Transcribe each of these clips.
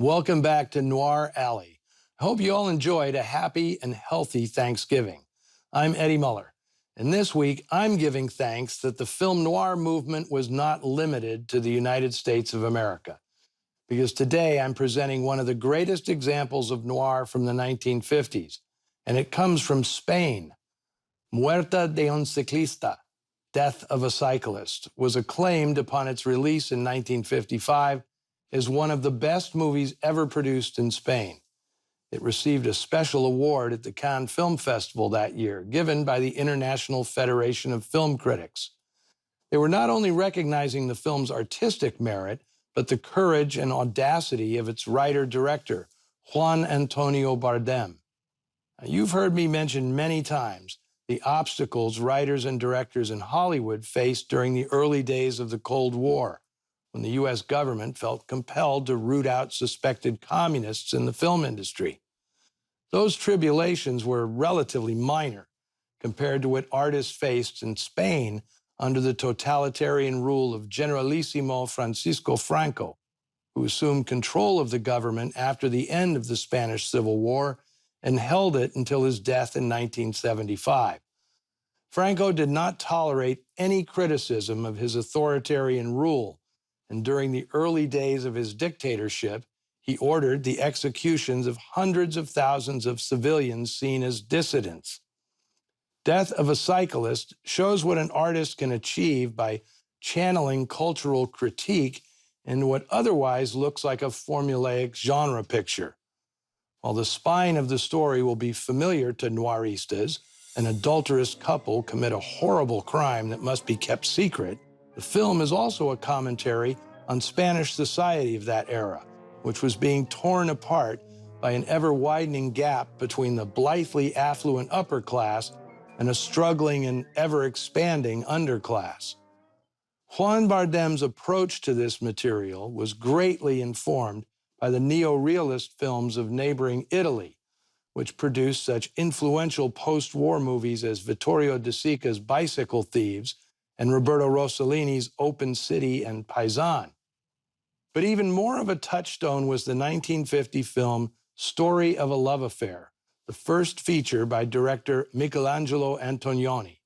Welcome back to Noir Alley. I hope you all enjoyed a happy and healthy Thanksgiving. I'm Eddie Muller, and this week I'm giving thanks that the film noir movement was not limited to the United States of America, because today I'm presenting one of the greatest examples of noir from the 1950s, and it comes from Spain. Muerte de un Ciclista, Death of a Cyclist, was acclaimed upon its release in 1955 as one of the best movies ever produced in Spain. It received a special award at the Cannes Film Festival that year, given by the International Federation of Film Critics. They were not only recognizing the film's artistic merit, but the courage and audacity of its writer-director, Juan Antonio Bardem. Now, you've heard me mention many times the obstacles writers and directors in Hollywood faced during the early days of the Cold War, when the U.S. government felt compelled to root out suspected communists in the film industry. Those tribulations were relatively minor compared to what artists faced in Spain under the totalitarian rule of Generalissimo Francisco Franco, who assumed control of the government after the end of the Spanish Civil War and held it until his death in 1975. Franco did not tolerate any criticism of his authoritarian rule, and during the early days of his dictatorship, he ordered the executions of hundreds of thousands of civilians seen as dissidents. Death of a Cyclist shows what an artist can achieve by channeling cultural critique in what otherwise looks like a formulaic genre picture. While the spine of the story will be familiar to noiristas, an adulterous couple commit a horrible crime that must be kept secret, the film is also a commentary on Spanish society of that era, which was being torn apart by an ever-widening gap between the blithely affluent upper class and a struggling and ever-expanding underclass. Juan Bardem's approach to this material was greatly informed by the neo-realist films of neighboring Italy, which produced such influential post-war movies as Vittorio De Sica's Bicycle Thieves and Roberto Rossellini's Open City and Paisan. But even more of a touchstone was the 1950 film Story of a Love Affair, the first feature by director Michelangelo Antonioni.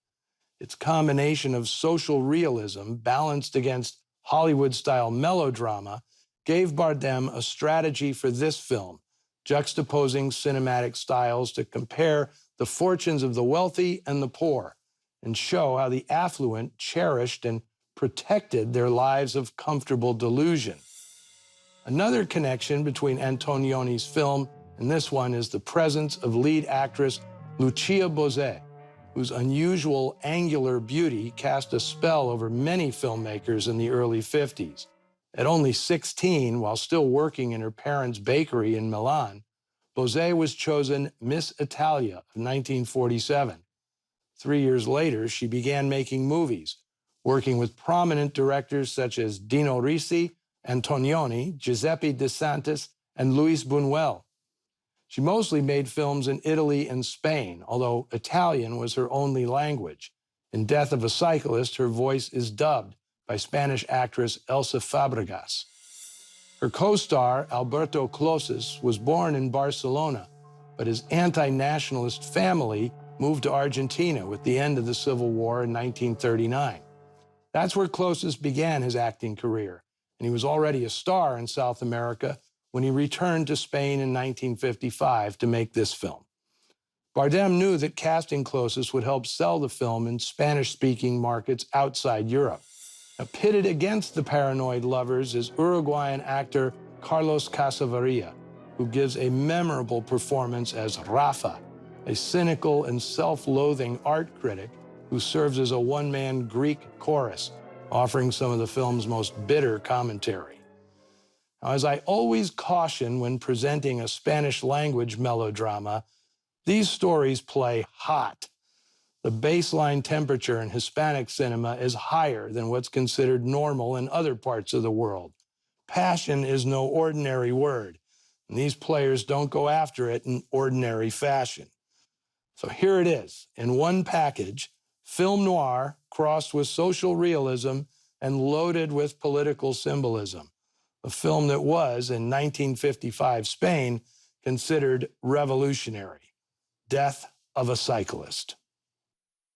Its combination of social realism balanced against Hollywood-style melodrama gave Bardem a strategy for this film, juxtaposing cinematic styles to compare the fortunes of the wealthy and the poor, and show how the affluent cherished and protected their lives of comfortable delusion. Another connection between Antonioni's film and this one is the presence of lead actress Lucia Bozet, whose unusual angular beauty cast a spell over many filmmakers in the early 50s. At only 16, while still working in her parents' bakery in Milan, Bozet was chosen Miss Italia of 1947. 3 years later, she began making movies, working with prominent directors such as Dino Risi, Antonioni, Giuseppe De Santis, and Luis Buñuel. She mostly made films in Italy and Spain, although Italian was her only language. In Death of a Cyclist, her voice is dubbed by Spanish actress Elsa Fabregas. Her co-star, Alberto Closas, was born in Barcelona, but his anti-nationalist family moved to Argentina with the end of the Civil War in 1939. That's where Closas began his acting career, and he was already a star in South America when he returned to Spain in 1955 to make this film. Bardem knew that casting Closas would help sell the film in Spanish-speaking markets outside Europe. Now, pitted against the paranoid lovers is Uruguayan actor Carlos Casavarilla, who gives a memorable performance as Rafa, a cynical and self-loathing art critic who serves as a one-man Greek chorus, offering some of the film's most bitter commentary. Now, as I always caution when presenting a Spanish-language melodrama, these stories play hot. The baseline temperature in Hispanic cinema is higher than what's considered normal in other parts of the world. Passion is no ordinary word, and these players don't go after it in ordinary fashion. So here it is, in one package, film noir crossed with social realism and loaded with political symbolism. a film that was, in 1955 Spain, considered revolutionary. Death of a Cyclist.